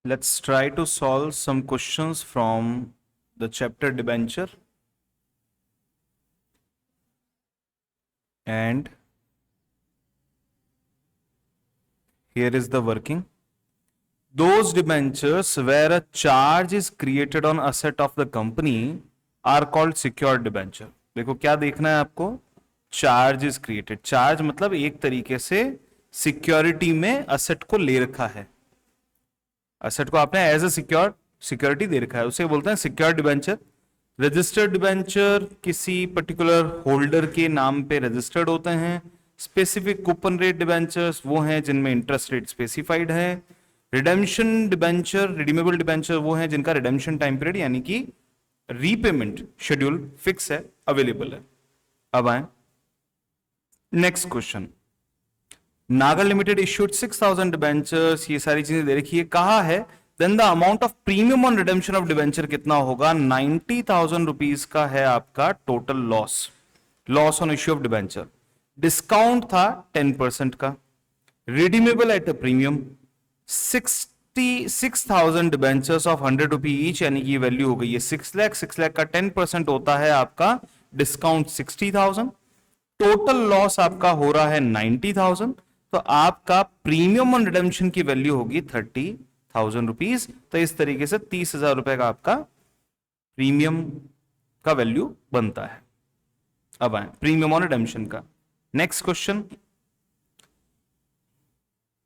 Let's try to solve some questions from the chapter debenture. And here is the working. Those debentures where a charge is created on asset of the company are called secured debenture. देखो क्या देखना है आपको, charge is created. Charge मतलब एक तरीके से security में असेट को ले रखा है, असेट को आपने एज ए सिक्योरिटी दे रखा है, उसे बोलते हैं सिक्योर्ड डिबेंचर. रजिस्टर्ड डिबेंचर किसी पर्टिकुलर होल्डर के नाम पे रजिस्टर्ड होते हैं. स्पेसिफिक कूपन रेट डिबेंचर्स वो हैं जिनमें इंटरेस्ट रेट स्पेसिफाइड है. रिडेम्पशन डिबेंचर, रिडीमेबल डिबेंचर वो हैं जिनका रिडेम्पशन टाइम पीरियड यानी कि रीपेमेंट शेड्यूल फिक्स है, अवेलेबल है. अब आए next question. Nagar limited issued 6000 debentures, ये सारी चीजें दे रखी है. कहा है then the amount of premium on redemption of debenture कितना होगा. 90,000 रुपीज का है आपका total loss on issue of debenture. Discount था 10% का. Redeemable at a premium. 66,000 debentures of 100 rupee each, यानी कि वैल्यू हो गई है 6 लाख. 6 लाख का 10% होता है आपका डिस्काउंट 60,000. टोटल लॉस आपका हो रहा है 90,000. तो आपका प्रीमियम ऑन रिडेम्पशन की वैल्यू होगी 30,000 रुपीज. तो इस तरीके से 30,000 रुपए का आपका प्रीमियम का वैल्यू बनता है. अब आए प्रीमियम ऑन रिडेम्पशन का. Next question.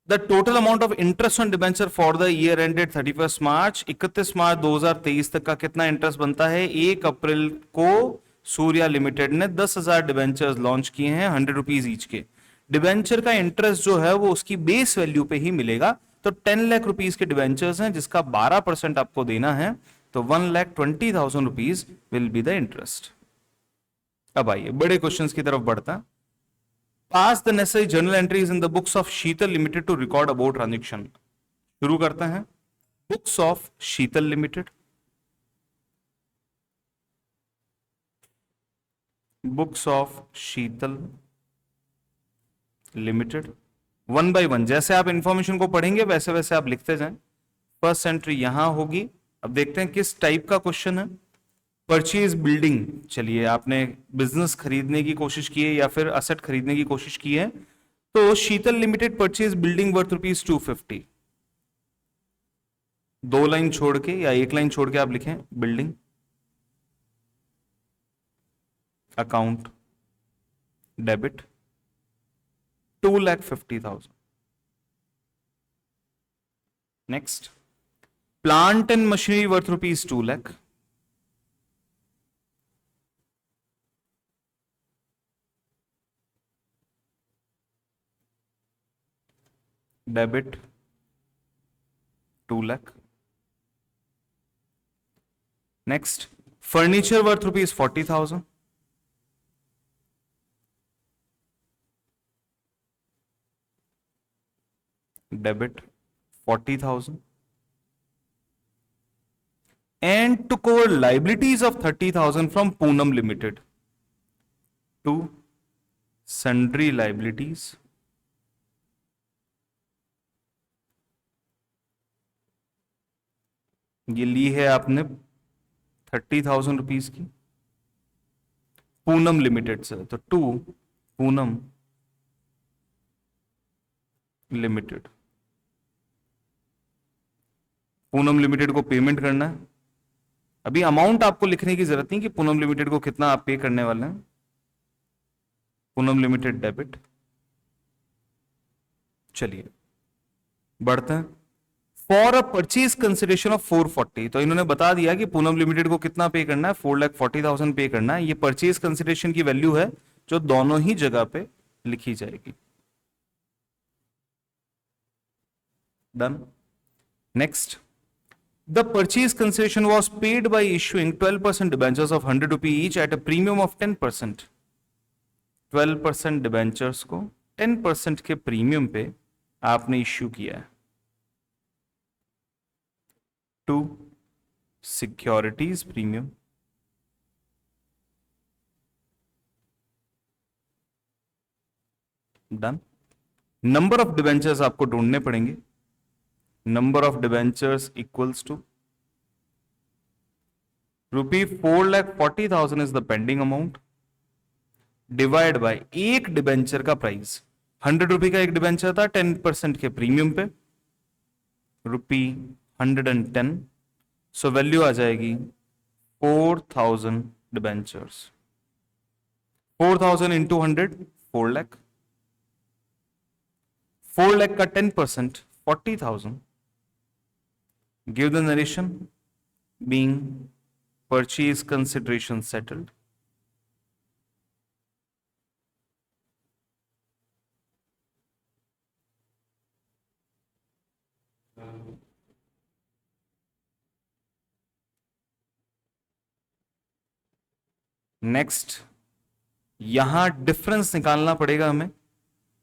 The total amount of interest on debenture for the year ended 31 मार्च 31 मार्च 2023 तक का कितना इंटरेस्ट बनता है. 1 अप्रैल को सूर्या लिमिटेड ने 10,000 डिबेंचर्स लॉन्च किए हैं 100 रुपीज ईच के. डिबेंचर का इंटरेस्ट जो है वो उसकी बेस वैल्यू पे ही मिलेगा. तो 10 लाख रुपीज के डिबेंचर्स हैं जिसका 12% आपको देना है. तो 1,20,000 rupees will be the interest. अब आइए बड़े क्वेश्चंस की तरफ बढ़ता है. Pass the necessary journal entries in the books of Sheetal limited to record about transaction. शुरू करते हैं. Books of Sheetal limited, books of Sheetal limited. One by one जैसे आप इंफॉर्मेशन को पढ़ेंगे वैसे वैसे आप लिखते जाएं. फर्स्ट एंट्री यहां होगी. अब देखते हैं किस टाइप का क्वेश्चन है. Purchase building. चलिए आपने बिजनेस खरीदने की कोशिश की है या फिर असेट खरीदने की कोशिश की है. तो Sheetal limited purchase building worth ₹250. 2 line छोड़ के या 1 लाइन छोड़ के आप लिखें building. Account debit 2,50,000. Next. Plant and machinery worth ₹2 lakh. Debit 2 lakh. Next. Furniture worth ₹40,000. Debit 40,000. and to cover liabilities of 30,000 from Poonam Limited to sundry liabilities ये ली है आपने 30,000 रुपीज की पूनम लिमिटेड से. तो to Poonam limited. Poonam limited को पेमेंट करना है. अभी अमाउंट आपको लिखने की जरूरत नहीं कि पूनम लिमिटेड को कितना आप पे करने वाले हैं. Poonam limited debit. चलिए बढ़ते हैं. For a purchase consideration of 440. तो इन्होंने बता दिया कि पूनम लिमिटेड को कितना पे करना है, 4,40,000 पे करना है. ये परचेज कंसिडरेशन की वैल्यू है जो दोनों ही जगह पे लिखी जाएगी. Done. Next. The purchase consideration was paid by issuing 12% debentures of 100 rupee each at a premium of 10%. 12% debentures को 10% के प्रीमियम पे आपने इश्यू किया है. To securities premium. Done. Number of debentures आपको ढूंढने पड़ेंगे. number of debentures equals to ₹4,40,000 is the pending amount divide by एक डिबेंचर का प्राइस। ₹100 का एक डिबेंचर था 10% के प्रीमियम पे, ₹110, सो वैल्यू आ जाएगी 4,000 डिबेंचर्स। 4,000 इंटू 100 4 लाख, 4 लाख का 10% 40,000। Give the narration being purchase consideration settled. Next यहां डिफरेंस निकालना पड़ेगा हमें।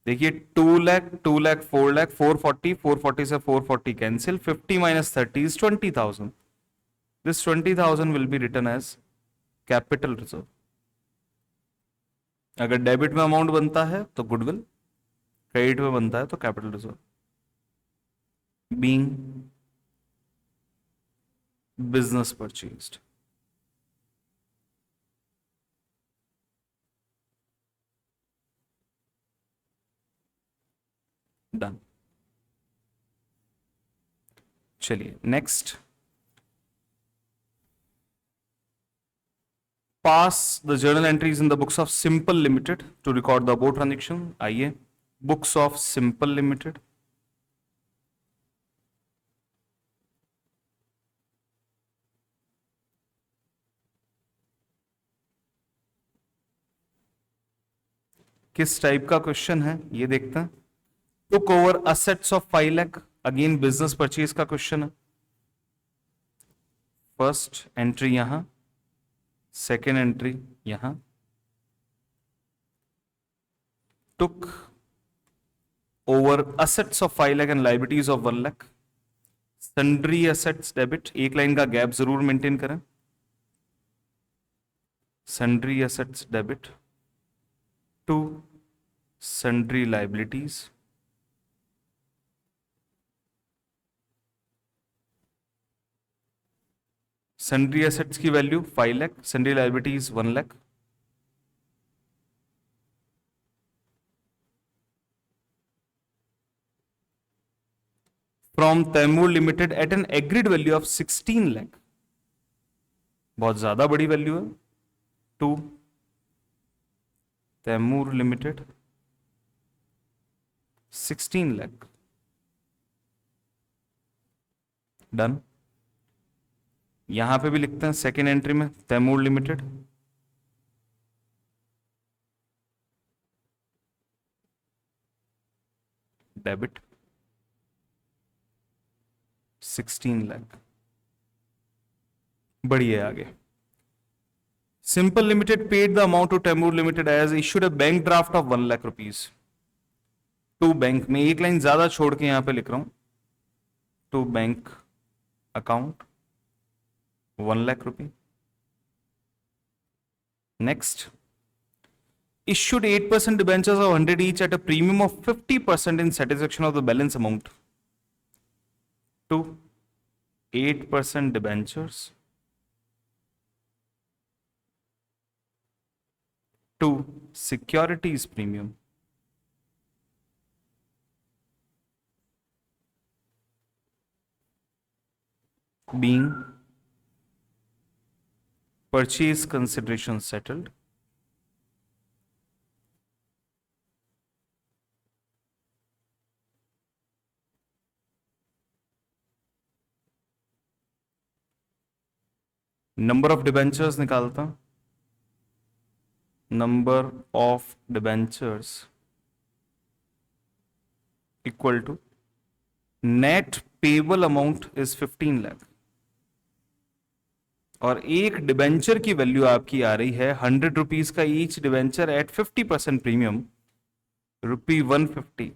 देखिए 2 लाख 2 लाख 4 लाख 440, 440 से 440 cancel, 50 minus 30 is 20,000। This 20,000 will be written as capital reserve. अगर डेबिट में अमाउंट बनता है तो गुडविल, क्रेडिट में बनता है तो capital reserve. Being business purchased. Done. चलिए next, pass the journal entries in the books of simple limited to record the above transaction. आइए बुक्स ऑफ सिंपल लिमिटेड, किस टाइप का क्वेश्चन है ये देखते हैं। Took over assets of 5 lakh, again business purchase का question है। फर्स्ट एंट्री यहां, सेकेंड एंट्री यहां। Took over assets of 5 lakh and liabilities of 1 lakh. Sundry assets debit, एक लाइन का गैप जरूर मेंटेन करें। Sundry assets debit to sundry liabilities. Sundry assets की value 5 lakh, sundry liabilities 1 lakh. From Taimur limited at an agreed value of 16 lakh, बहुत ज्यादा बड़ी value है, to Taimur limited 16 lakh. Done. यहां पे भी लिखते हैं सेकेंड एंट्री में तैमूर लिमिटेड, डेबिट 16 लाख। बढ़िए आगे। Simple limited paid the amount to Taimur limited as issued a bank draft of 1 lakh rupees to bank में, एक लाइन ज्यादा छोड़ के यहां पे लिख रहा हूं, टू बैंक अकाउंट 1 लाख रुपए। Next, issued 8% debentures of 100 each at a premium of 50% in satisfaction of the balance amount to 8% debentures to securities premium being purchase consideration settled number of debentures निकालता, number of debentures equal to net payable amount is 15 lakh और एक debenture की value आपकी आ रही है 100 rupees का each debenture at 50% premium, ₹150।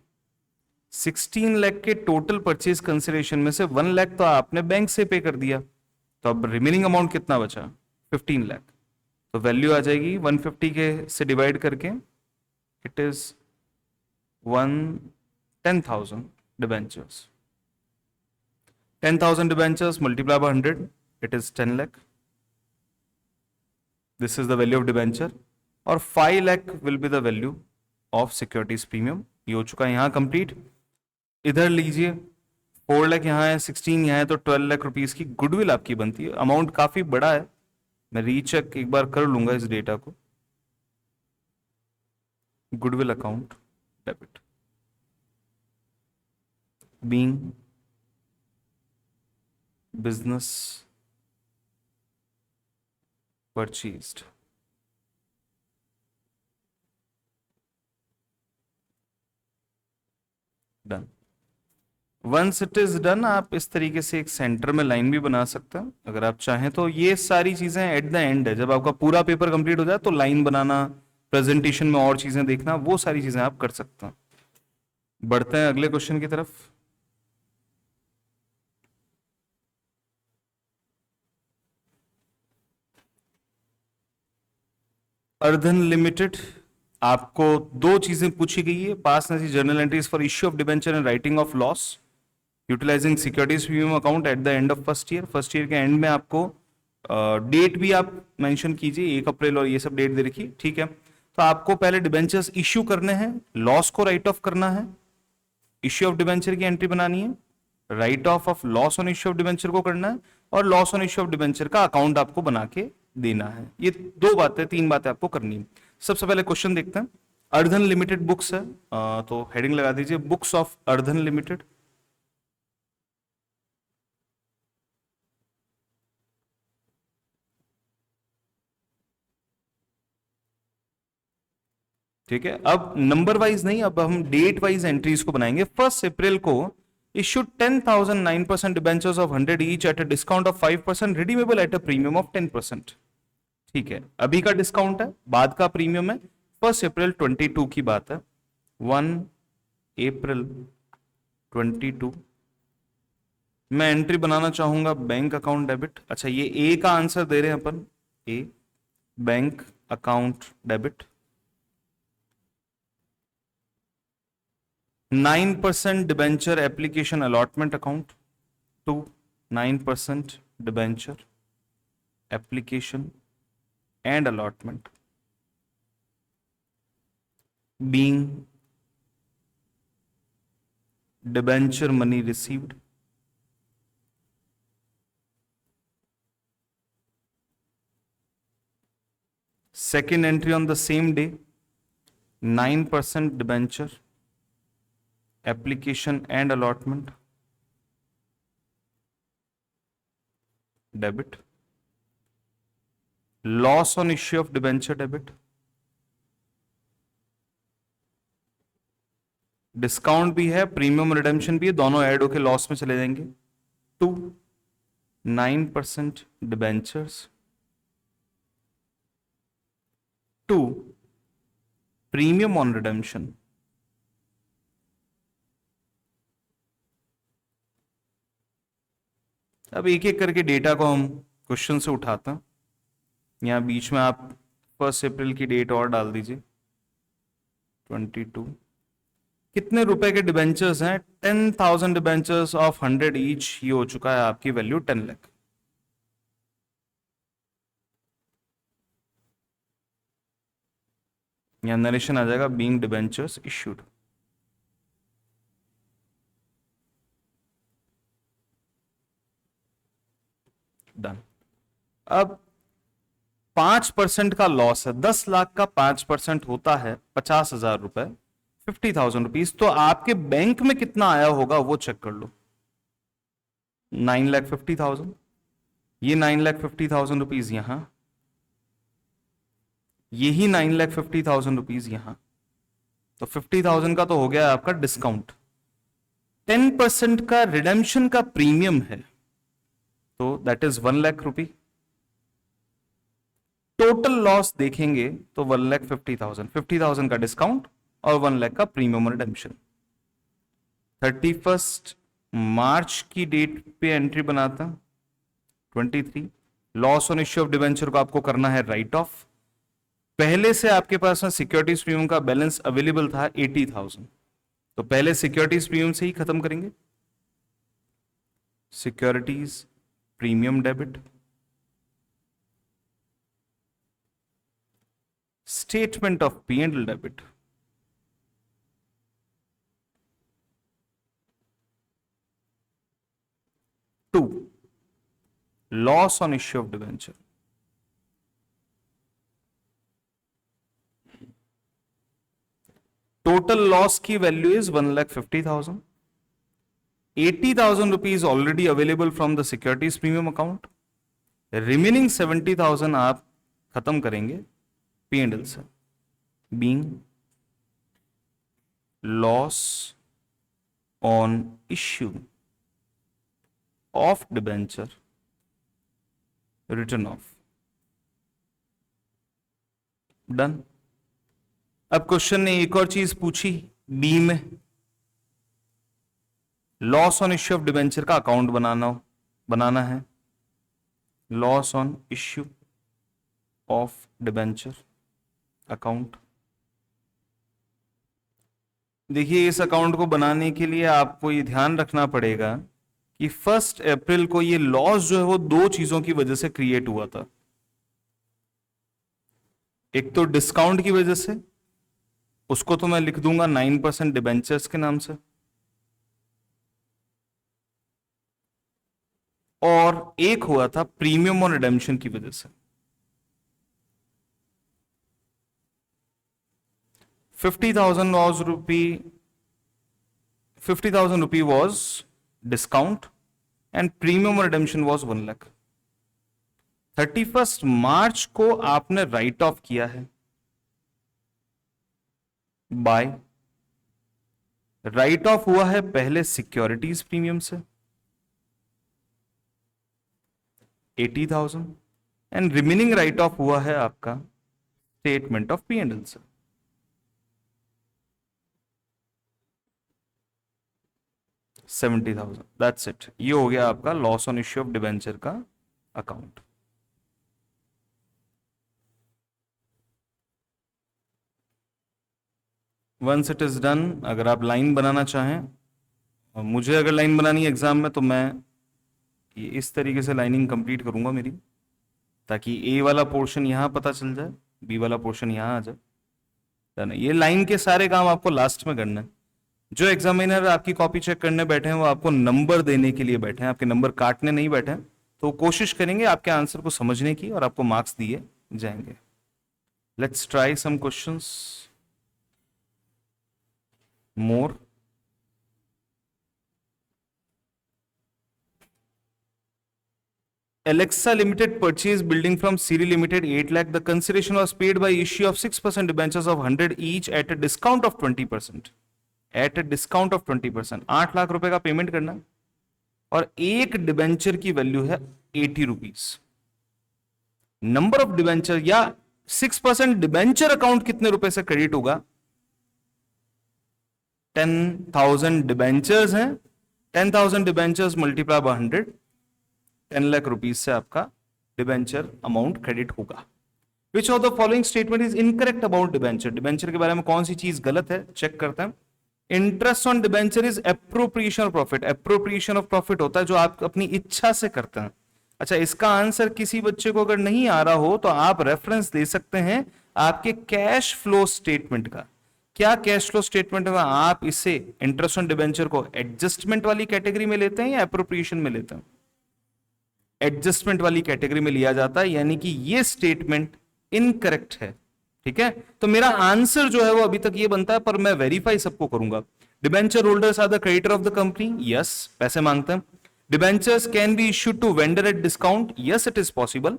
16 lakh के total purchase consideration में से 1 लाख तो आपने बैंक से पे कर दिया, तो अब रिमेनिंग अमाउंट कितना बचा, 15 लाख। तो वैल्यू आ जाएगी 150 के से डिवाइड करके, it is 10,000 debentures. 10,000 debentures multiplied by 100, it is 10 lakh. This is the value of debenture. और 5 lakh will be the value of securities premium. ये हो चुका है यहाँ कंप्लीट. इधर लीजिए 4 लाख यहाँ है, 16 यहाँ है, तो 12 लाख रुपीस की गुडविल आपकी बनती है. अमाउंट काफी बड़ा है, मैं रीचेक एक बार कर लूंगा इस डेटा को. Goodwill account debit being business purchased. Done. Once it is done, आप इस तरीके से एक सेंटर में लाइन भी बना सकते हैं अगर आप चाहें तो. ये सारी चीजें एट द एंड है, जब आपका पूरा पेपर कंप्लीट हो जाए तो लाइन बनाना, प्रेजेंटेशन में और चीजें देखना, वो सारी चीजें आप कर सकते हैं. बढ़ते हैं अगले क्वेश्चन की तरफ. अर्धन लिमिटेड, आपको दो चीजें पूछी गई है. Pass necessary journal entries for issue of debenture and writing off loss utilizing securities premium account at the end of first year. First year के एंड में आपको डेट भी आप मेंशन कीजिए, 1 अप्रैल और ये सब डेट दे रखी, ठीक है. तो आपको पहले डिबेंचर्स इश्यू करने हैं, लॉस को राइट ऑफ करना है, इश्यू ऑफ डिबेंचर की एंट्री बनानी है, right of loss on issue of debenture को करना है, और loss on issue of debenture का अकाउंट आपको बना के देना है. ये दो बातें, 3 बातें आपको करनी है. सबसे पहले क्वेश्चन देखते हैं. अर्धन लिमिटेड बुक्स है, तो हेडिंग लगा दीजिए बुक्स ऑफ अर्धन लिमिटेड. ठीक है. अब नंबर वाइज नहीं, अब हम डेट वाइज एंट्रीज को बनाएंगे. 1 अप्रैल को issued 10,000 9% debentures of 100 each at a discount of 5%, redeemable at a premium of 10%. ठीक है, अभी का डिस्काउंट है, बाद का प्रीमियम है. 1 अप्रैल 22 की बात है. 1 अप्रैल 22 मैं एंट्री बनाना चाहूंगा बैंक अकाउंट डेबिट. अच्छा, ये ए का आंसर दे रहे हैं अपन, a bank account debit. 9% debenture application allotment account to 9% debenture application and allotment being debenture money received. Second entry on the same day, 9% debenture application and allotment debit. Loss on issue of debenture debit. Discount भी है, premium redemption भी है, दोनों add होके loss में चले जाएंगे. 2 9% debentures, 2 premium on redemption. अब एक एक करके डेटा को हम क्वेश्चन से उठाते हैं. यहाँ बीच में आप 1 अप्रैल की डेट और डाल दीजिए, 22. कितने रुपए के डिबेंचर्स हैं? 10,000 डिबेंचर्स ऑफ 100 ईच. ये हो चुका है आपकी वैल्यू 10 लाख. यहाँ नरेशन आ जाएगा बीइंग डिबेंचर्स इश्यूड. डन. अब 5% का लॉस है, 10 लाख का 5% होता है 50,000 रुपए, 50,000 रुपीज. तो आपके बैंक में कितना आया होगा वो चेक कर लो. 9,50,000, ये 9,50,000 रुपीज यहां, यही 9,50,000 रुपीज यहां. तो 50,000 का तो हो गया आपका डिस्काउंट. 10% का रिडेम्पशन का प्रीमियम है, तो that is 1 lakh rupee. Total loss देखेंगे तो 1,50,000, 50,000 का डिस्काउंट और 1 लाख का प्रीमियम रिडेम्पशन. 31 मार्च की डेट पे एंट्री बनाता. 23 loss on issue of debenture को आपको करना है राइट ऑफ. पहले से आपके पास में सिक्योरिटीज प्रीमियम का बैलेंस अवेलेबल था 80,000, तो पहले सिक्योरिटीज प्रीमियम से ही खत्म करेंगे. Securities premium debit, statement of P&L debit, to loss on issue of debenture. Total loss की value is 1,50,000। 80,000 rupees already available from the securities premium account. Remaining 70,000 आप खत्म करेंगे P&L से, being loss on issue of debenture written off. Done. अब question ने एक और चीज पूछी बी में, loss on issue of debenture का अकाउंट बनाना है। Loss on issue of debenture account. देखिए, इस अकाउंट को बनाने के लिए आपको ये ध्यान रखना पड़ेगा कि 1 अप्रैल को ये लॉस जो है वो दो चीजों की वजह से क्रिएट हुआ था। एक तो डिस्काउंट की वजह से, उसको तो मैं लिख दूंगा 9% डिबेंचर्स के नाम से, और एक हुआ था प्रीमियम और रिडेम्पशन की वजह से। 50,000 rupee was discount and premium or redemption was 1 lakh। 31 मार्च को आपने राइट ऑफ किया है बाय, राइट ऑफ हुआ है पहले सिक्योरिटीज प्रीमियम से 80,000 एंड रिमेनिंग राइट ऑफ हुआ है आपका स्टेटमेंट ऑफ P&L से। $70,000। That's it. ये हो गया आपका loss on issue of debenture का account. Once it is done, अगर आप लाइन बनाना चाहें, मुझे अगर लाइन बनानी है एग्जाम में, तो मैं ये इस तरीके से लाइनिंग कंप्लीट करूंगा मेरी, ताकि ए वाला पोर्शन यहां पता चल जाए, बी वाला पोर्शन यहां आ जाए। डन। ये लाइन के सारे काम आपको लास्ट में करना है। जो एग्जामिनर आपकी कॉपी चेक करने बैठे हैं वो आपको नंबर देने के लिए बैठे हैं, आपके नंबर काटने नहीं बैठे हैं। तो कोशिश करेंगे आपके आंसर को समझने की और आपको मार्क्स दिए जाएंगे। Let's try some questions more. Alexa Limited purchased building from Siri Limited 8 lakh. The consideration was paid by issue of 6% debentures of 100 each at a discount of 20%. At a discount of 20%. 8 lakh रुपए का payment करना और एक debenture की value है 80 rupees. Number of debenture या 6% debenture account कितने रुपए से क्रेडिट होगा? 10,000 डिबेंचर्स हैं, 10,000 debentures multiply by 100, 10 lakh rupees से आपका डिबेंचर अमाउंट क्रेडिट होगा। Which of the following statement is incorrect about debenture? Debenture के बारे में कौन सी चीज गलत है, चेक करते हैं। Interest on debenture is appropriation of profit. Appropriation of profit होता है जो आप अपनी इच्छा से करते हैं। अच्छा, इसका आंसर किसी बच्चे को अगर नहीं आ रहा हो तो आप रेफरेंस दे सकते हैं आपके कैश फ्लो स्टेटमेंट का। क्या कैश फ्लो स्टेटमेंट में आप इसे इंटरेस्ट ऑन डिबेंचर को एडजस्टमेंट वाली कैटेगरी में लेते हैं या एप्रोप्रिएशन में लेते हैं? एडजस्टमेंट वाली कैटेगरी में लिया जाता है, यानी कि ये स्टेटमेंट इनकरेक्ट है। ठीक है, तो मेरा आंसर जो है वो अभी तक ये बनता है, पर मैं वेरीफाई सबको करूंगा। Debenture holders are the creditor of the company, yes, पैसे मांगते हैं। Debentures can be issued to vendor at discount, yes it is possible.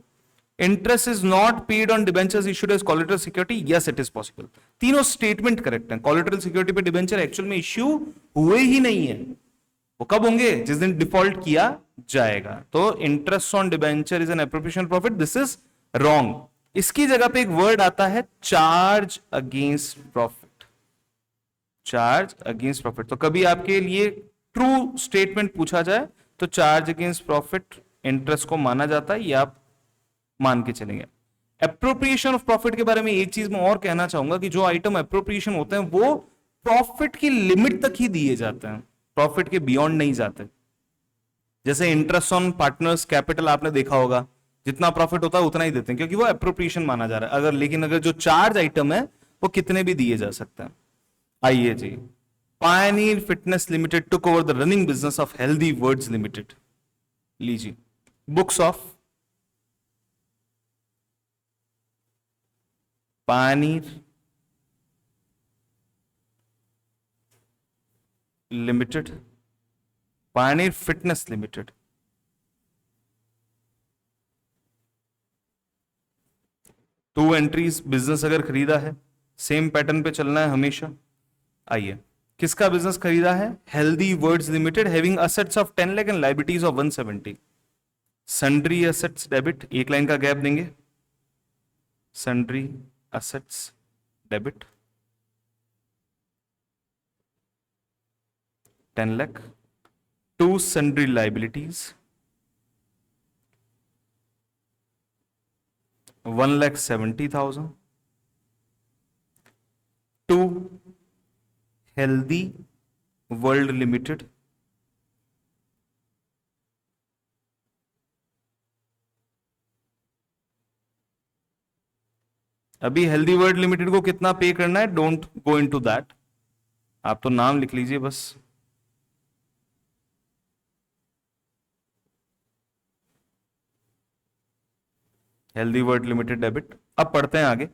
Interest is not paid on debentures issued as collateral security, yes it is possible. तीनों statement correct है। Collateral security पे debenture actual में issue हुए ही नहीं है, वो कब होंगे? जिस दिन डिफॉल्ट किया जाएगा। तो interest on debenture is an appropriation profit, this is wrong. इसकी जगह पे एक वर्ड आता है charge against profit. Charge against profit. तो कभी आपके लिए ट्रू स्टेटमेंट पूछा जाए तो चार्ज अगेंस्ट प्रॉफिट इंटरेस्ट को माना जाता है, ये आप मान के चलेंगे। एप्रोप्रिएशन ऑफ प्रॉफिट के बारे में एक चीज मैं और कहना चाहूंगा कि जो आइटम एप्रोप्रिएशन होते हैं वो प्रॉफिट की लिमिट तक ही दिए जाते हैं, प्रॉफिट के बियॉन्ड नहीं जाते। जैसे इंटरेस्ट ऑन पार्टनर्स कैपिटल आपने देखा होगा, जितना प्रॉफिट होता है उतना ही देते हैं क्योंकि वो एप्रोप्रिएशन माना जा रहा है। अगर लेकिन अगर जो चार्ज आइटम है वो कितने भी दिए जा सकते हैं। आइए जी, Pioneer Fitness Limited took over the running business of Healthy words Limited. लीजिए, books of Pioneer Limited, Pioneer Fitness Limited. Two entries, business अगर खरीदा है सेम पैटर्न पे चलना है हमेशा। आइए, किसका बिजनेस खरीदा है? Healthy words limited having assets of 10 lakh and liabilities of 170। Sundry assets debit, एक लाइन का गैप देंगे, sundry assets debit 10 lakh to sundry liabilities 1,70,000 to healthy world limited अभी हेल्दी वर्ल्ड लिमिटेड को कितना पे करना है, डोंट गो इनटू दैट, आप तो नाम लिख लीजिए बस। Healthy world limited debit. अब पढ़ते हैं आगे।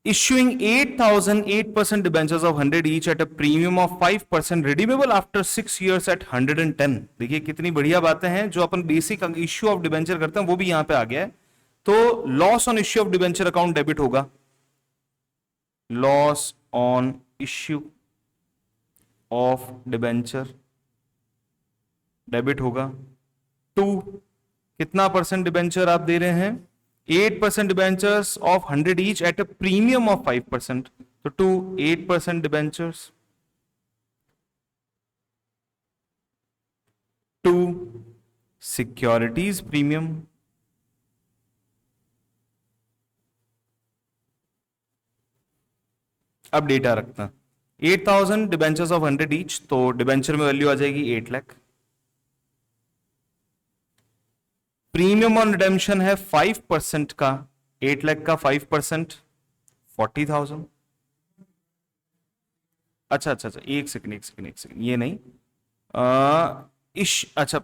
issuing 8,000 8% debentures of 100 each at a premium of 5% redeemable after 6 years at 110। देखिए कितनी बढ़िया बातें हैं, जो अपन बेसिक इश्यू ऑफ डिबेंचर करते हैं वो भी यहां पे आ गया है। तो loss on issue of debenture account debit होगा, loss on issue of debenture debit होगा टू, कितना परसेंट डिबेंचर आप दे रहे हैं? 8% debentures of 100 each at a premium of 5%, तो to 8% debentures to securities premium अब डेटा रखता है 8,000 डिबेंचर्स ऑफ 100 ईच, तो डिबेंचर में वैल्यू आ जाएगी 8 लाख। प्रीमियम ऑन रिडेम्पशन है 5% का, 8 लाख का 5% 40,000। अच्छा अच्छा अच्छा, एक सेकंड एक सेकंड एक सेकंड, ये नहीं अच्छा,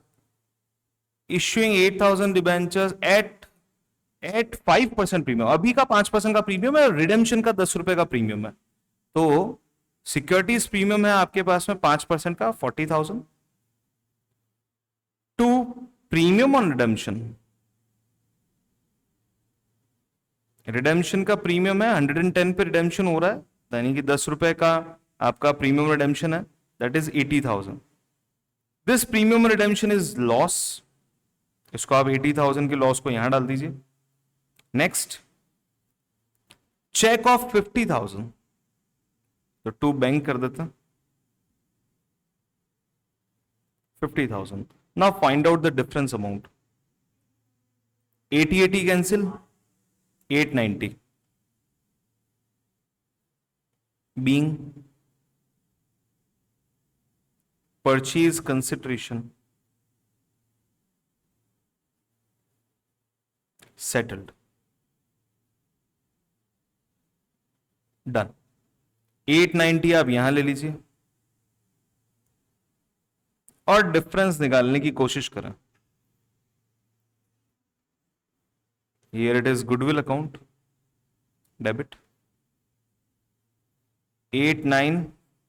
इश्यूइंग 8,000 डिबेंचर्स एट 5% प्रीमियम, अभी का 5% का प्रीमियम है, रिडेम्पशन का 10 रुपए का प्रीमियम है। तो सिक्योरिटीज प्रीमियम है आपके पास में 5% का 40,000 to premium on redemption, redemption का प्रीमियम है 110 पे रिडेम्पशन हो रहा है, यानी कि 10 रुपए का आपका प्रीमियम रिडेम्पशन है, that is 80,000। This premium redemption is loss, इसको आप 80,000 के लॉस को यहां डाल दीजिए। नेक्स्ट, चेक ऑफ 50,000, तो टू बैंक कर देते हैं 50,000। Now find out the difference amount, 80 cancel, 890 being purchase consideration settled, done. 890 आप यहां ले लीजिए और डिफरेंस निकालने की कोशिश करें। Here it is goodwill account debit 89,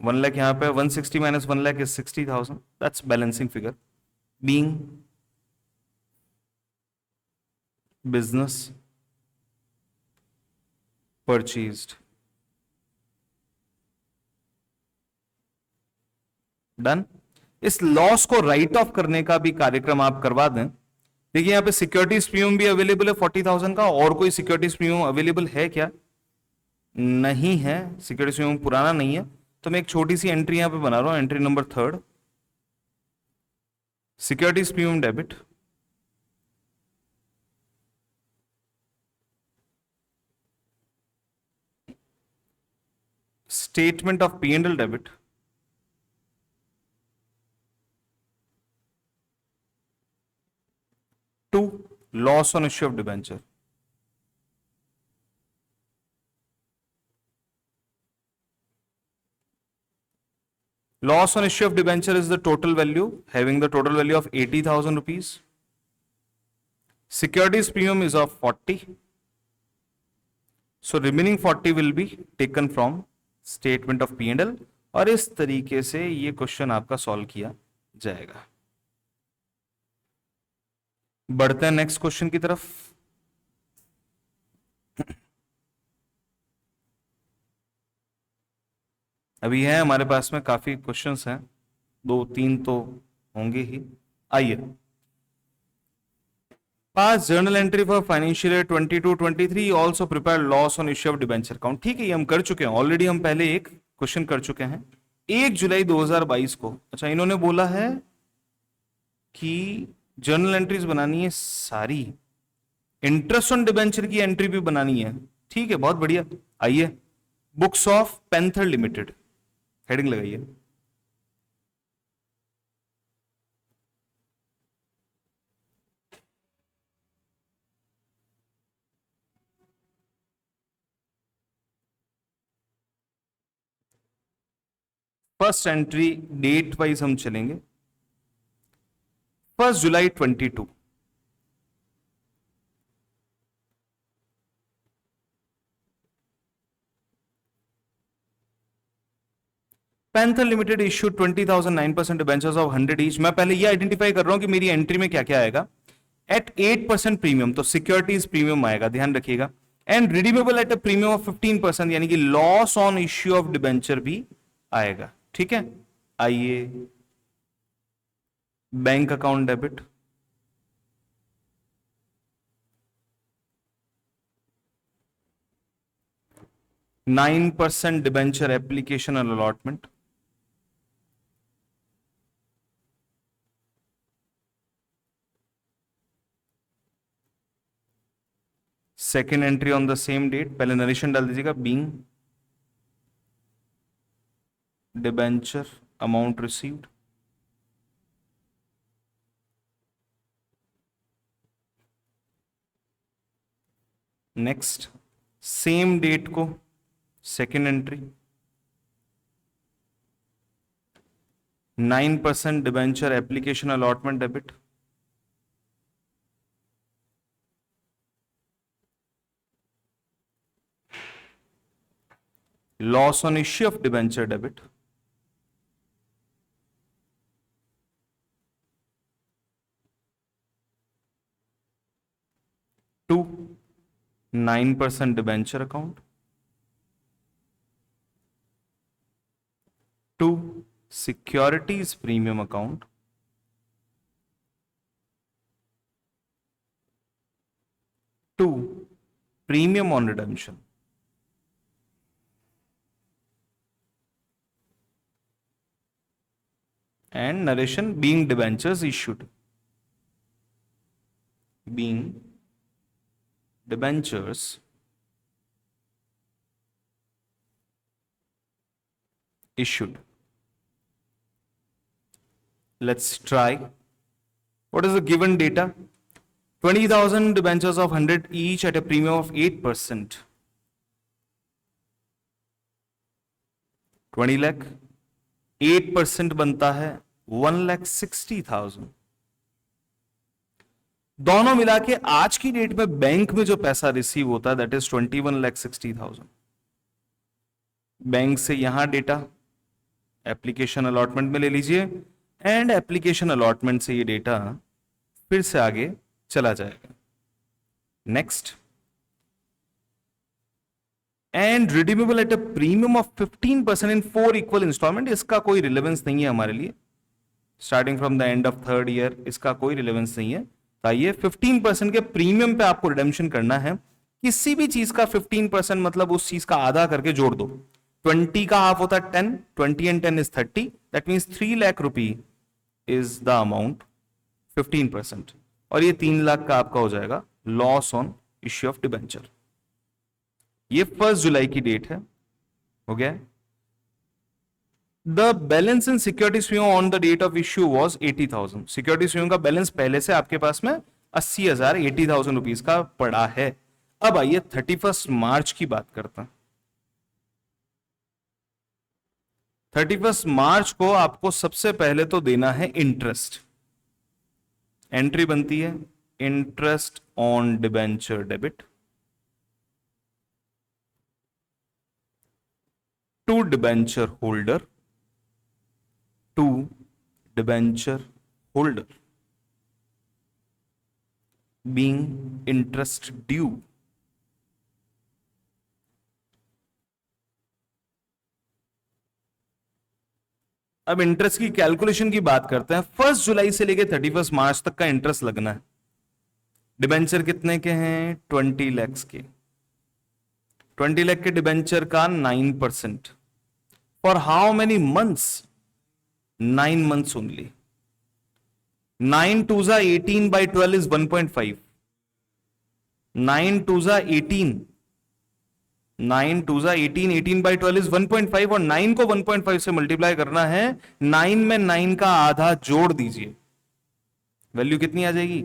1 lakh यहां पे 160 minus 1 lakh is 60,000, that's balancing figure being business purchased, done. इस लॉस को राइट ऑफ करने का भी कार्यक्रम आप करवा दें। देखिए यहां पे सिक्योरिटीज प्रीमियम भी अवेलेबल है 40,000 का, और कोई सिक्योरिटीज प्रीमियम अवेलेबल है क्या? नहीं है, सिक्योरिटीज प्रीमियम पुराना नहीं है, तो मैं एक छोटी सी एंट्री यहां पे बना रहा हूं, entry number 3, securities premium debit statement of P&L debit to loss on issue of debenture, loss on issue of debenture is the total value, having the total value of 80,000 rupees. Securities premium is of 40. So remaining 40 will be taken from statement of P&L और इस तरीके से ये question आपका solve किया जाएगा। बढ़ते हैं नेक्स्ट क्वेश्चन की तरफ। अभी है हमारे पास में काफी क्वेश्चंस हैं, 2-3 तो होंगे ही। आइए, पास journal entry for financial year 22-23 also prepare loss on issue of debenture account. ठीक है, ये हम कर चुके हैं ऑलरेडी, हम पहले एक क्वेश्चन कर चुके हैं 1 जुलाई 2022 को। अच्छा, इन्होंने बोला है कि जर्नल एंट्रीज बनानी है सारी, इंटरेस्ट ऑन डिबेंचर की एंट्री भी बनानी है। ठीक है, बहुत बढ़िया। आइए, books of panther limited heading लगाइए। फर्स्ट एंट्री डेट वाइज हम चलेंगे, 1 जुलाई 22। Panther limited issue 20,000 9% debentures of 100 each. मैं पहले ये आइडेंटिफाई कर रहा हूं कि मेरी एंट्री में क्या क्या आएगा। एट 8% प्रीमियम, तो सिक्योरिटीज प्रीमियम आएगा, ध्यान रखिएगा। And redeemable at a premium of 15%, यानी कि loss on issue of debenture भी आएगा। ठीक है, आइए, bank account debit, %9 debenture application and allotment, second entry on the same date, पहले नरेशन डाल दीजिएगा, being debenture amount received, next same date को second entry, 9% debenture application allotment debit, loss on issue of debenture debit, to 9% debenture account, to securities premium account, to premium on redemption, and narration being debentures issued, being debentures issued. Let's try. What is the given data? 20,000 debentures of 100 each at a premium of 8%. 20 lakh, 8% बनता है 1,60,000। दोनों मिला के आज की date में bank में जो पैसा रिसीव होता है दैट इज 21,60,000। बैंक से यहां डेटा एप्लीकेशन अलॉटमेंट में ले लीजिए, एंड एप्लीकेशन अलॉटमेंट से ये डेटा फिर से आगे चला जाएगा। Next, and redeemable at a premium of 15% in 4 equal installment. इसका कोई रिलेवेंस नहीं है हमारे लिए, starting from the end of third year, इसका कोई रिलेवेंस नहीं है। तो आइए, 15% के प्रीमियम पे आपको रिडेम्पशन करना है। किसी भी चीज का 15% मतलब उस चीज का आधा करके जोड़ दो। 20 का हाफ होता है 10, 20 and 10 is 30, that means 3 lakh rupee is the amount 15%, और ये 3 लाख का आपका हो जाएगा loss on issue of debenture. ये 1 जुलाई की डेट है, हो गया। The balance in security premium on the date of issue was 80,000। Security premium का बैलेंस पहले से आपके पास में 80,000 80,000 रुपीज का पड़ा है। अब आइए 31 मार्च की बात करते हैं। 31 मार्च को आपको सबसे पहले तो देना है इंटरेस्ट। एंट्री बनती है interest on debenture debit to debenture holder, to debenture holder being interest due. अब इंटरेस्ट की कैलकुलेशन की बात करते हैं। 1 जुलाई से लेकर 31 मार्च तक का इंटरेस्ट लगना है। डिबेंचर कितने के हैं? 20 लाख के। 20 लाख के डिबेंचर का 9%। For how many months? 9 months only. 9 2 18 by 12 is 1.5। 9 2 18 18 by 12 is 1.5 और 9 को 1.5 से मल्टीप्लाई करना है। 9 में 9 का आधा जोड़ दीजिए, वैल्यू कितनी आ जाएगी?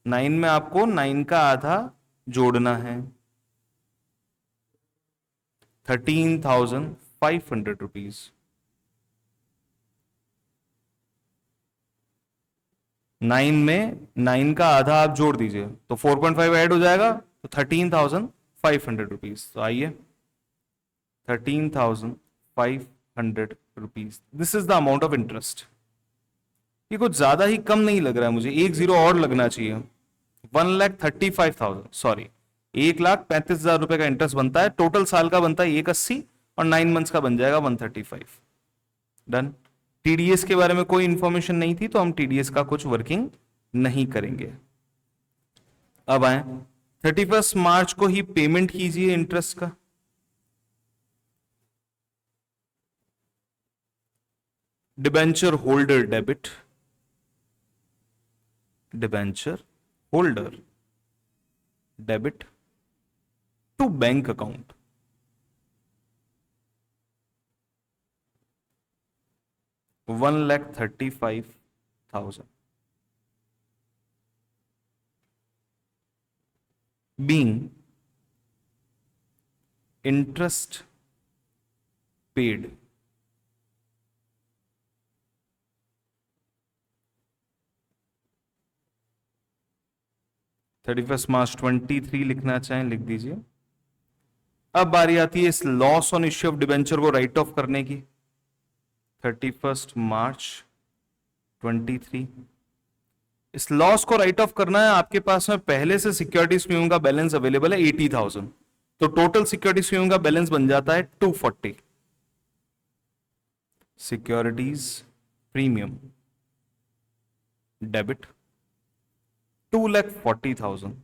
9 में आपको 9 का आधा जोड़ना है, 13,500 रुपीज। 9 में 9 का आधा आप जोड़ दीजिए तो 4.5 ऐड हो जाएगा, तो 13,500 रुपीज। तो आइए 13,500 rupees, this is the amount of interest. ये कुछ ज्यादा ही कम नहीं लग रहा है मुझे, एक जीरो और लगना चाहिए। 1,35,000 सॉरी 1,35,000 रुपए का इंटरेस्ट बनता है। टोटल साल का बनता है 180 और 9 मंथ्स का बन जाएगा 135। डन। टीडीएस के बारे में कोई इंफॉर्मेशन नहीं थी तो हम टीडीएस का कुछ वर्किंग नहीं करेंगे। अब आए 31 मार्च को ही पेमेंट कीजिए इंटरेस्ट का। Debenture holder debit, debenture holder debit to bank account, $1,35,000 being interest paid March 23 लिखना चाहें लिख दीजिए। अब बारी आती है इस loss on issue of debenture को राइट ऑफ करने की। 31 मार्च 23 इस लॉस को राइट ऑफ करना है। आपके पास में पहले से सिक्योरिटीज प्रीमियम का बैलेंस अवेलेबल है 80,000, तो टोटल सिक्योरिटीज प्रीमियम का बैलेंस बन जाता है 240। Securities premium debit 2,40,000।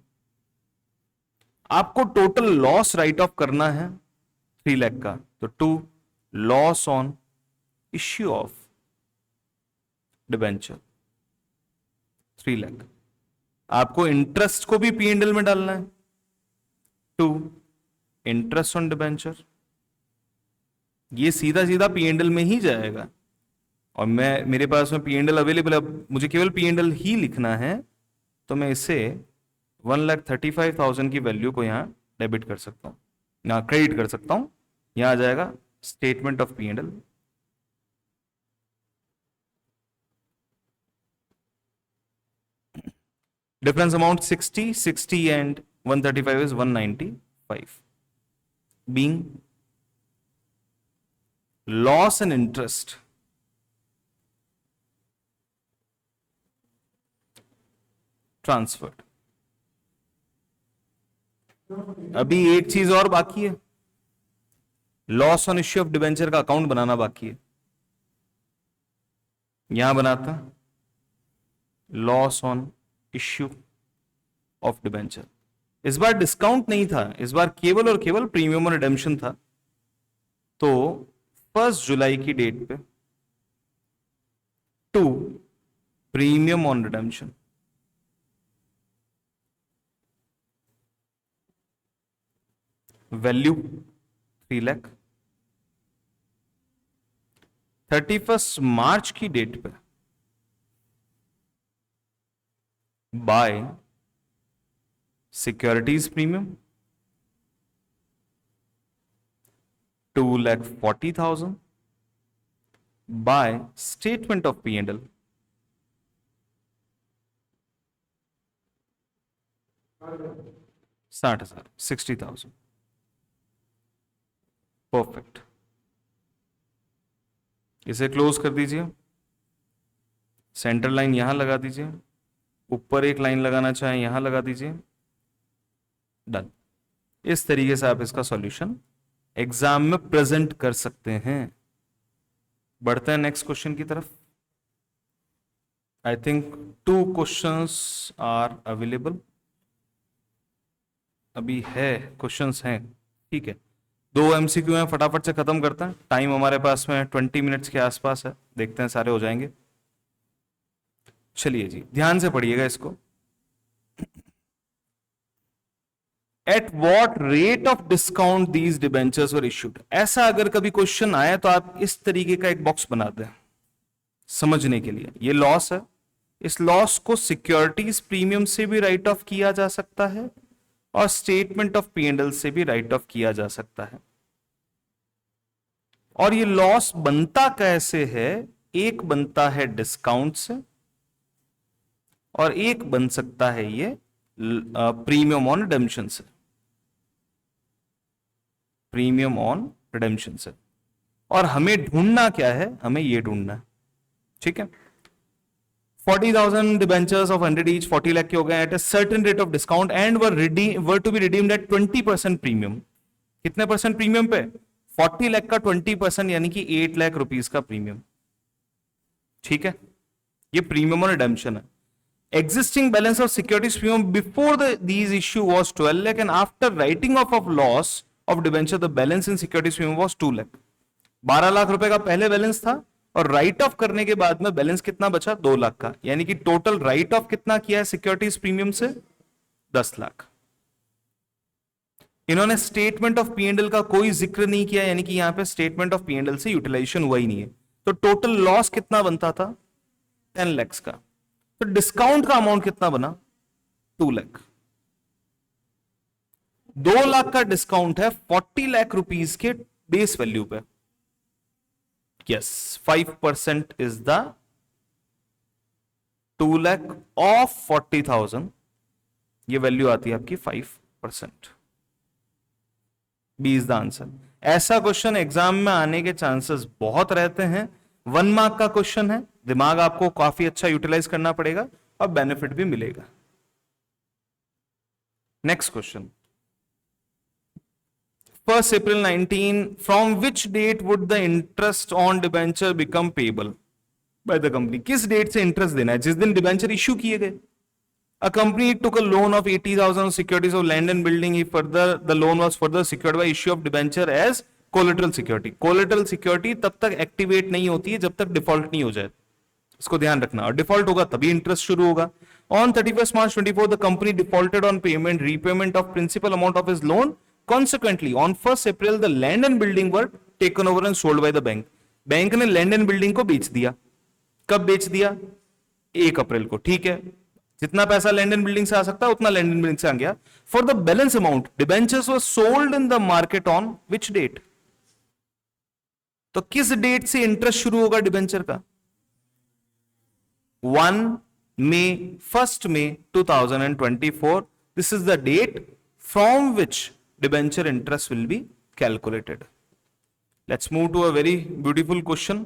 आपको टोटल लॉस राइट ऑफ करना है 3 लाख का, तो 2 loss on issue of debenture 3 lakh. आपको इंटरेस्ट को भी पीएनएल में डालना है, 2 इंटरेस्ट ऑन डिबेंचर। ये सीधा सीधा पीएनएल में ही जाएगा और मेरे पास में पीएनएल अवेलेबल है। मुझे केवल पीएनएल ही लिखना है, तो मैं इसे 1,35,000 की वैल्यू को यहां डेबिट कर सकता हूं, यहां क्रेडिट कर सकता हूं। यहां आ जाएगा statement of PNL. Difference amount 60 and 135 is 195, being loss and interest transferred। अभी एक चीज और बाकी है, loss on issue of debenture का अकाउंट बनाना बाकी है। यहां बनाता loss on issue of debenture. इस बार डिस्काउंट नहीं था, इस बार केवल और केवल प्रीमियम और रिडेम्पशन था। तो 1 जुलाई की डेट पे 2 premium on redemption, value 3 lakh. 31 मार्च की डेट पे by securities premium 2,40,000 by statement of P&L 60,000 60,000। Perfect, इसे क्लोज कर दीजिए, सेंटर लाइन यहां लगा दीजिए, ऊपर एक लाइन लगाना चाहें यहां लगा दीजिए, डन। इस तरीके से आप इसका सॉल्यूशन एग्जाम में प्रेजेंट कर सकते हैं। बढ़ते हैं नेक्स्ट क्वेश्चन की तरफ। I think 2 questions are available, अभी है, क्वेश्चंस हैं, ठीक है। 2 MCQ हैं, फटाफट से खत्म करते हैं, टाइम हमारे पास में 20 मिनट्स के आसपास है, देखते हैं सारे हो जाएंगे। चलिए जी, ध्यान से पढ़िएगा इसको। At what rate of discount these debentures were issued. ऐसा अगर कभी क्वेश्चन आए तो आप इस तरीके का एक बॉक्स बना दें समझने के लिए। ये लॉस है, इस लॉस को सिक्योरिटीज प्रीमियम से भी राइट ऑफ किया जा सकता है और स्टेटमेंट ऑफ P&L से भी राइट ऑफ किया जा सकता है। और ये लॉस बनता कैसे है? एक बनता है डिस्काउंट से और एक बन सकता है ये प्रीमियम ऑन रिडेम्पशन से, प्रीमियम ऑन रिडेम्पशन से। और हमें ढूंढना क्या है? हमें ये ढूंढना है, ठीक है। 40,000 डिबेंचर्स ऑफ 100 ईच, 40 लाख के हो गए at a certain rate of discount and were to be redeemed at 20% premium. कितने परसेंट प्रीमियम पे? 40 लाख का 20%, यानी कि 8 लाख रुपीस का प्रीमियम, ठीक है। ये प्रीमियम ऑन रिडेम्पशन है। Existing balance of securities premium before these issue was 12 lakh and after writing off of loss of debenture the balance in securities premium was 2 lakh। 12 lakh रुपए का पहले बैलेंस था और राइट ऑफ करने के बाद में बैलेंस कितना बचा? 2 लाख का, यानी कि टोटल राइट ऑफ कितना किया है सिक्योरिटीज प्रीमियम से? 10 लाख। इन्होंने स्टेटमेंट ऑफ P&L का कोई जिक्र नहीं किया, यानी कि यहां पे स्टेटमेंट ऑफ P&L से यूटिलाइजेशन हुआ ही नहीं है। तो टोटल लॉस कितना बनता था? 10 लाख का। तो डिस्काउंट का अमाउंट कितना बना? 2 लाख। 2 लाख का डिस्काउंट है 40 लाख रुपीस के बेस वैल्यू पे। Yes, 5% is the 2 lakh of 40,000, ये वैल्यू आती है आपकी 5%। B is the answer. ऐसा क्वेश्चन एग्जाम में आने के चांसेस बहुत रहते हैं। 1 मार्क का क्वेश्चन है, दिमाग आपको काफी अच्छा यूटिलाइज करना पड़ेगा और बेनिफिट भी मिलेगा। Next question, 1 April 19, from which date would the interest on debenture become payable by the company. किस डेट से इंटरेस्ट देना है? जिस दिन डिबेंचर इश्यू किए गए। A company took a loan of 80,000 securities of land and building. The loan was further secured by issue of debenture as collateral security. Collateral security तब तक एक्टिवेट नहीं होती है जब तक डिफॉल्ट नहीं हो जाए, इसको ध्यान रखना। और डिफॉल्ट होगा तभी इंटरेस्ट शुरू होगा। On 31st March 24, the company defaulted on repayment of principal amount of his loan. Consequently, on 1st April, the land and building were taken over and sold by the bank. Bank ने land and building को बेच दिया। कब बेच दिया? 1 अप्रैल को, ठीक है। जितना पैसा लैंड एंड बिल्डिंग से आ सकता है उतना लैंड एंड बिल्डिंग से आ गया। For the balance amount debentures were sold in the market on which date? तो किस डेट से इंटरेस्ट शुरू होगा डिबेंचर का? 1 May 2024। This is the date from which debenture interest will be calculated. Let's move to a very beautiful question.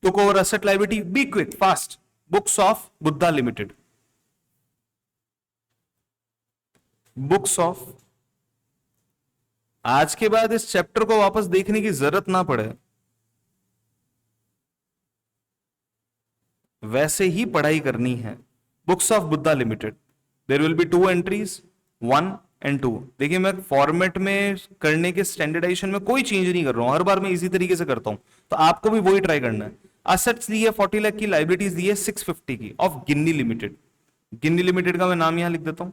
Took over asset liability, be quick fast. Books of Buddha limited, books of. आज के बाद इस chapter को वापस देखने की जरूरत ना पड़े, वैसे ही पढ़ाई करनी है। Books of Buddha limited, there will be 2 entries, 1 and 2। देखिए मैं फॉर्मेट में करने के स्टैंडर्डाइजेशन में कोई चेंज नहीं कर रहा हूं, हर बार मैं इसी तरीके से करता हूं, तो आपको भी वही ट्राई करना है। असेट्स दी है 40 लाख की, लाइबिलिटीज दी है 650 की of Ginni limited. Ginni limited का मैं नाम यहां लिख देता हूं।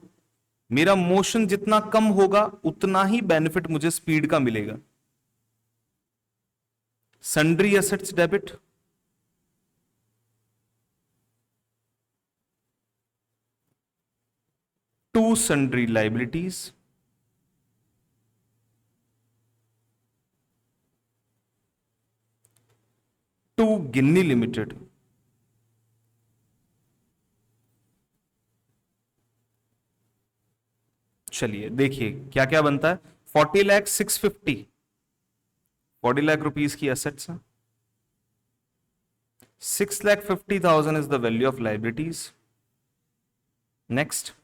मेरा मोशन जितना कम होगा उतना ही बेनिफिट मुझे स्पीड का मिलेगा। Sundry assets debit, to sundry liabilities, to Ginni limited, चलिए देखिए क्या क्या बनता है। 40 लाख 650, 40 लाख रुपीस की एसेट्स हैं, 6,50,000 is the value of liabilities. Next,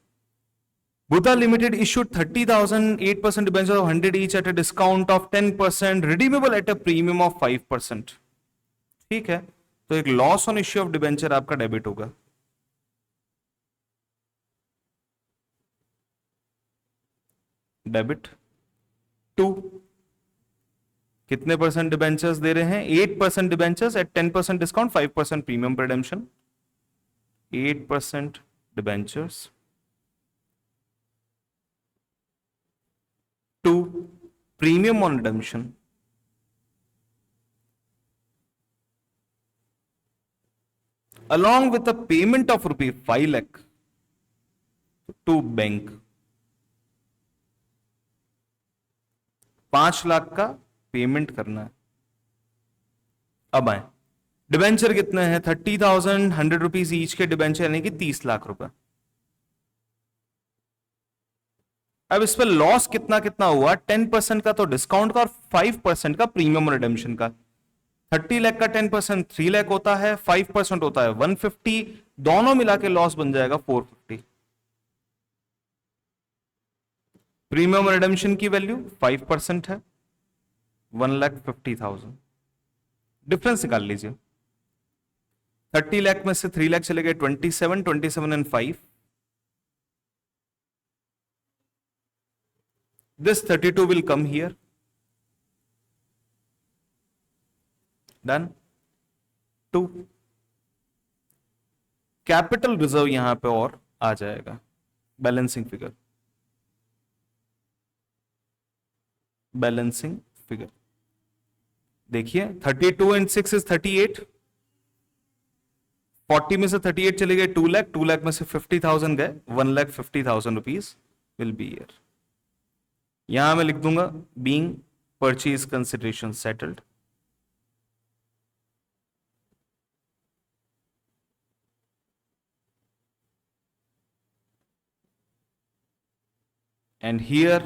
Buddha Limited issued 30,000 8% debentures of 100 each at a discount of 10%, redeemable at a premium of 5%. ठीक है, तो एक loss on issue of debenture आपका डेबिट होगा। डेबिट टू कितने percent debentures दे रहे हैं? 8% डिबेंचर्स एट 10% डिस्काउंट, 5% प्रीमियम पर redemption. 8% debentures to premium on redemption along with a payment of rupees 5 lakh to bank. 5 lakh का पेमेंट करना है। अब आए, डिबेंचर कितने हैं? 30,000 100 रुपीज ईच के डिबेंचर, यानी कि 30 लाख रुपए। अब इस पर लॉस कितना कितना हुआ? 10% का तो डिस्काउंट का और 5% का प्रीमियम रिडेम्पशन का। 30 लाख का 10% 3 लाख होता है, 5% होता है 150, दोनों मिला के लॉस बन जाएगा 450। प्रीमियम रिडेम्पशन की वैल्यू 5% है, 1,50,000। डिफरेंस निकाल लीजिए। 30 लाख में से 3 लाख चले गए 27, 27 and 5, this 32 will come here. Done. 2 capital reserve यहां पे और आ जाएगा, बैलेंसिंग फिगर। बैलेंसिंग फिगर देखिए, 32 एंड 6 इज 38, 40 में से 38 चले गए 2 लाख, 2 लाख में से 50,000 गए, 1,50,000 रुपीज विल बी हियर। यहां मैं लिख दूंगा being purchase consideration settled. And here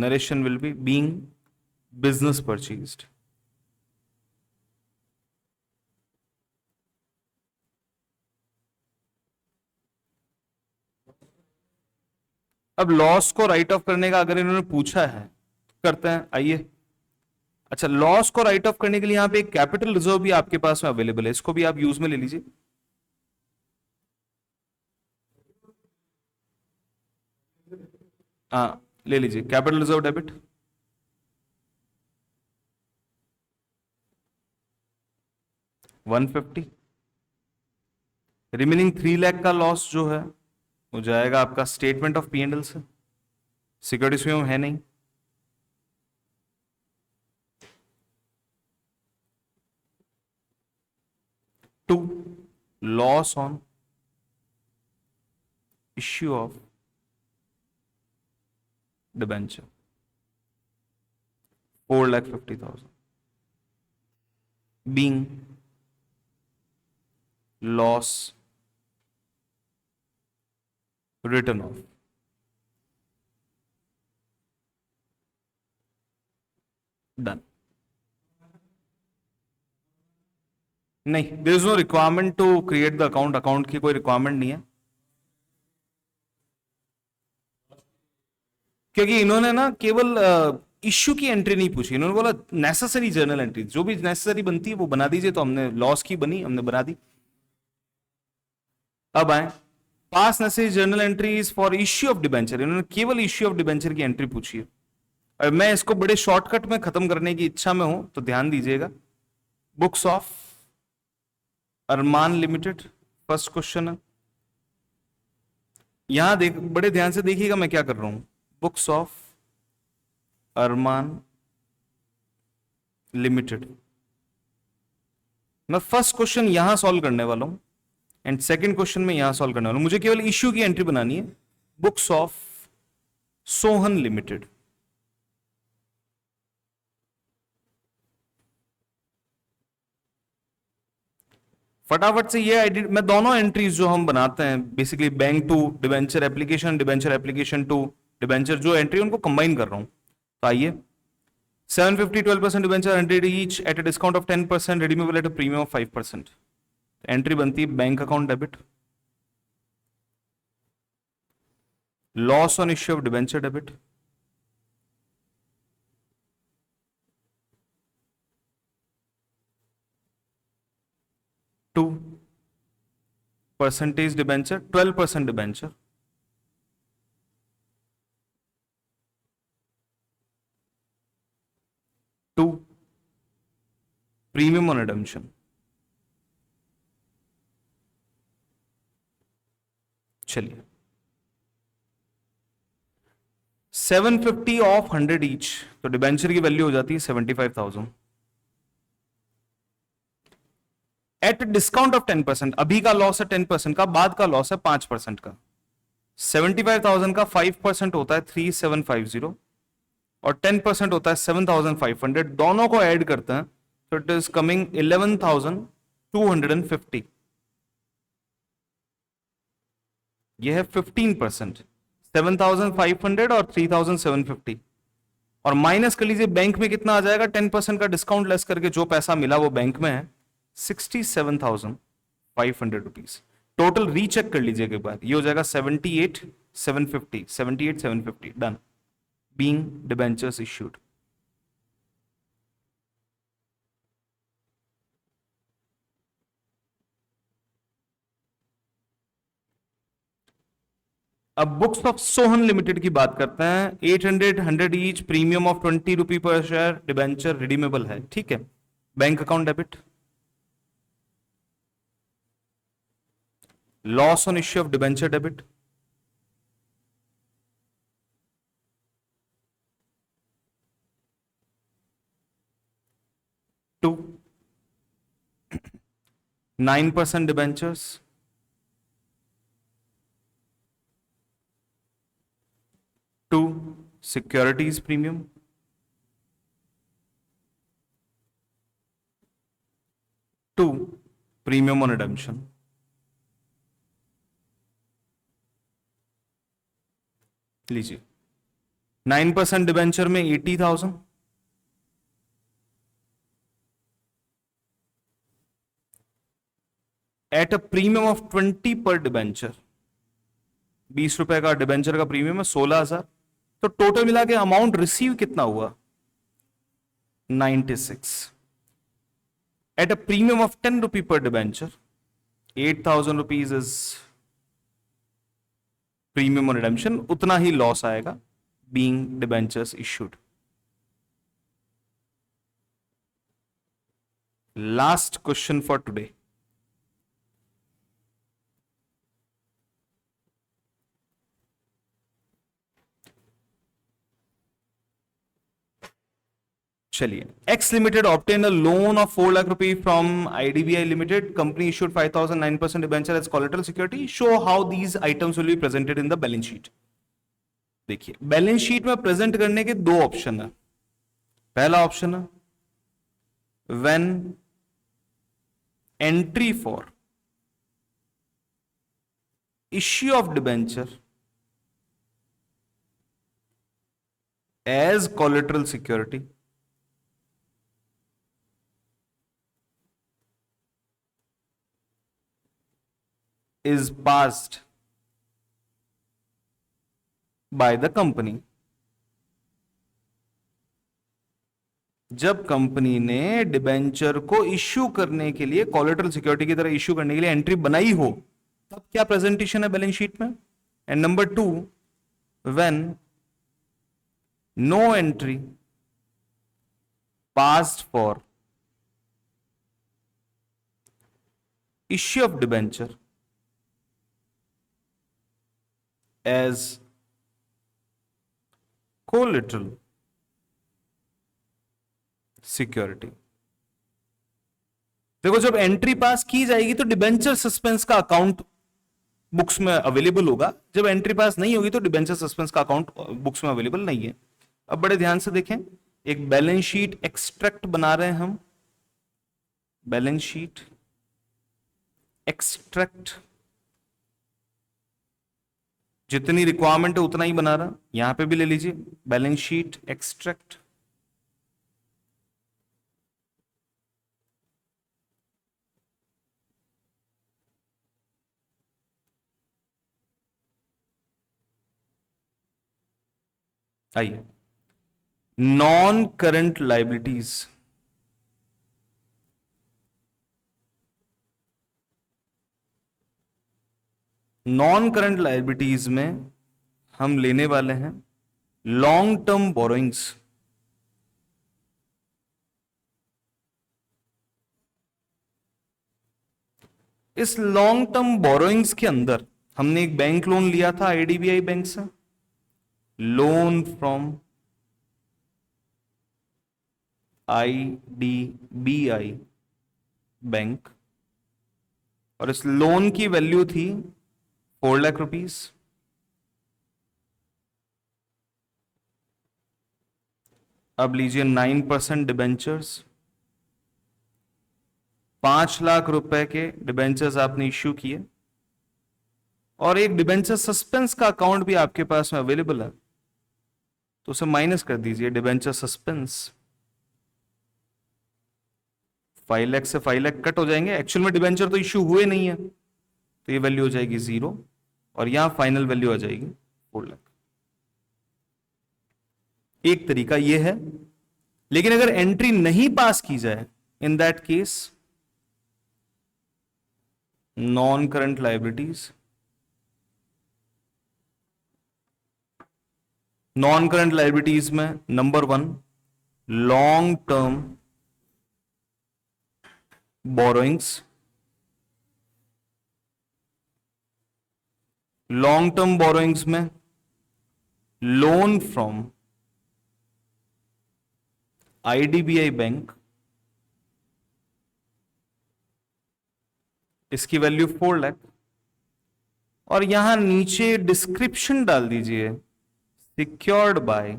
narration will be being business purchased. अब लॉस को राइट ऑफ करने का अगर इन्होंने पूछा है तो करते हैं, आइए। अच्छा, लॉस को राइट ऑफ करने के लिए यहां पे एक कैपिटल रिजर्व भी आपके पास में अवेलेबल है, इसको भी आप यूज में ले लीजिए। हाँ, ले लीजिए capital reserve debit. $150, remaining 3 lakh का लॉस जो है वो जाएगा आपका स्टेटमेंट ऑफ P&L से, सिक्योरिटीज में है नहीं। To loss on issue of debenture 4,50,000 being loss written off। Done. नहीं, there is no requirement to create the account, account की कोई रिक्वायरमेंट नहीं है, क्योंकि इन्होंने ना केवल इश्यू की एंट्री नहीं पूछी, इन्होंने बोला नेसेसरी जर्नल एंट्री, जो भी नेसेसरी बनती है वो बना दीजिए। तो हमने लॉस की बनी, हमने बना दी। अब आए, पास necessary journal entries for issue of debenture, इन्होंने केवल इश्यू ऑफ डिबेंचर की एंट्री पूछी है। और मैं इसको बड़े शॉर्टकट में खत्म करने की इच्छा में हूं, तो ध्यान दीजिएगा। Books of Arman limited first question है। यहां देख, बड़े ध्यान से देखिएगा मैं क्या कर रहा हूं। बुक्स ऑफ अरमान लिमिटेड, मैं फर्स्ट क्वेश्चन यहां सॉल्व करने वाला हूं एंड सेकंड क्वेश्चन में यहां सॉल्व करने वाला हूं। मुझे केवल इश्यू की एंट्री बनानी है, बुक्स ऑफ सोहन लिमिटेड। फटाफट से ये आईडी, मैं दोनों एंट्रीज जो हम बनाते हैं basically bank to debenture application to debenture, जो एंट्री उनको कंबाइन कर रहा हूं। तो आइए, 750 12% debenture 100 each at a discount of 10%, redeemable at a premium of 5%। Entry बनती है bank account debit, loss on issue of debenture debit, to percentage debenture 12% debenture, to premium on redemption. चलिए, 750 of 100 each, तो debenture की value हो जाती है 75,000 at discount of 10%। अभी का लॉस है 10% का, बाद का लॉस है 5% का। 75,000 का 5% होता है 3750 और 10% होता है 7,500। दोनों को ऐड करते हैं तो इट इज कमिंग 11,250। यह है 15%, 7,500 और 3,750। और माइनस कर लीजिए बैंक में कितना आ जाएगा, 10% का डिस्काउंट लेस करके जो पैसा मिला वो बैंक में है 67,500 रुपीज। टोटल रीचेक कर लीजिएगा एक बार, ये हो जाएगा 78,750, 78,750 डन, बीइंग डिबेंचर्स इश्यूड। अब बुक्स ऑफ सोहन लिमिटेड की बात करते हैं। 800 100 ईच, प्रीमियम ऑफ 20 रुपी पर शेयर, डिबेंचर रिडीमेबल है, ठीक है। Bank account debit, loss on issue of debenture debit, to 9% debentures, to securities premium, to premium on redemption. लीजिए, 9% डिबेंचर में 80,000, एट अ प्रीमियम ऑफ 20 पर डिबेंचर। 20 रुपए का डिबेंचर का प्रीमियम है 16,000। तो टोटल मिला के अमाउंट रिसीव कितना हुआ, 96। At a premium of 10 rupee per debenture, 8,000 rupees is premium on redemption, उतना ही लॉस आएगा being debentures issued. Last question for today. चलिए, X limited obtain a loan of 4 lakh rupee from IDBI limited, company issued 5,000 9% debenture as collateral security, show how these items will be presented in the balance sheet. देखिए, balance sheet में present करने के दो option है। पहला option है when entry for issue of debenture as collateral security is passed by the company। जब कंपनी ने डिबेंचर को इश्यू करने के लिए, कोलेटरल सिक्योरिटी की तरह इश्यू करने के लिए एंट्री बनाई हो, तब क्या प्रेजेंटेशन है बैलेंस शीट में। And number 2, when no entry passed for issue of debenture as collateral security। देखो, जब एंट्री पास की जाएगी तो डिबेंचर सस्पेंस का अकाउंट बुक्स में अवेलेबल होगा, जब एंट्री पास नहीं होगी तो डिबेंचर सस्पेंस का अकाउंट बुक्स में अवेलेबल नहीं है। अब बड़े ध्यान से देखें, एक बैलेंस शीट एक्सट्रैक्ट बना रहे हैं हम, बैलेंस शीट एक्सट्रैक्ट, जितनी रिक्वायरमेंट है उतना ही बना रहा, यहां पे भी ले लीजिए बैलेंस शीट एक्सट्रैक्ट। आइए, non current liabilities, non current liabilities में हम लेने वाले हैं लॉन्ग टर्म बोरोइंग्स। इस लॉन्ग टर्म बोरोइंग्स के अंदर हमने एक बैंक लोन लिया था आईडीबीआई बैंक से, लोन फ्रॉम आईडीबीआई बैंक, और इस लोन की वैल्यू थी 4 लाख रुपीस। अब लीजिए 9% डिबेंचर्स, 5 लाख रुपए के डिबेंचर्स आपने इश्यू किए, और एक डिबेंचर सस्पेंस का अकाउंट भी आपके पास में अवेलेबल है, तो उसे माइनस कर दीजिए, डिबेंचर सस्पेंस 5 लाख से 5 लाख कट हो जाएंगे, एक्चुअल में डिबेंचर तो इश्यू हुए नहीं है, तो ये वैल्यू हो जाएगी 0, और यहां फाइनल वैल्यू आ जाएगी 4 लाख। एक तरीका यह है, लेकिन अगर एंट्री नहीं पास की जाए, in that case non current liabilities, non current liabilities में number 1 long term borrowings, long term borrowings में लोन फ्रॉम आईडीबीआई बैंक, इसकी वैल्यू 4 लाख, और यहां नीचे डिस्क्रिप्शन डाल दीजिए secured by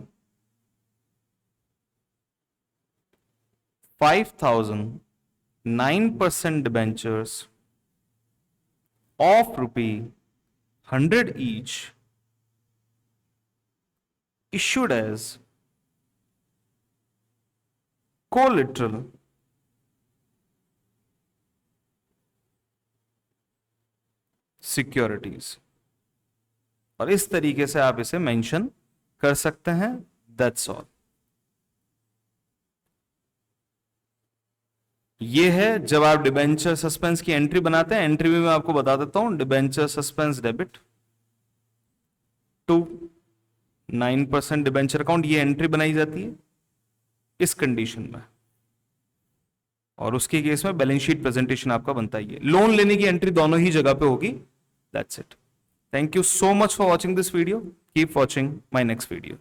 5,000 9% debentures of ₹100 each issued as collateral securities, और इस तरीके से आप इसे मेंशन कर सकते हैं। That's all. ये है जब आप डिबेंचर सस्पेंस की एंट्री बनाते हैं। एंट्री में मैं आपको बता देता हूं, debenture suspense debit to 9% debenture account, ये एंट्री बनाई जाती है इस कंडीशन में, और उसके केस में बैलेंस शीट प्रेजेंटेशन आपका बनता ही है। लोन लेने की एंट्री दोनों ही जगह पे होगी। That's it. Thank you so much for watching this video. Keep watching my next video.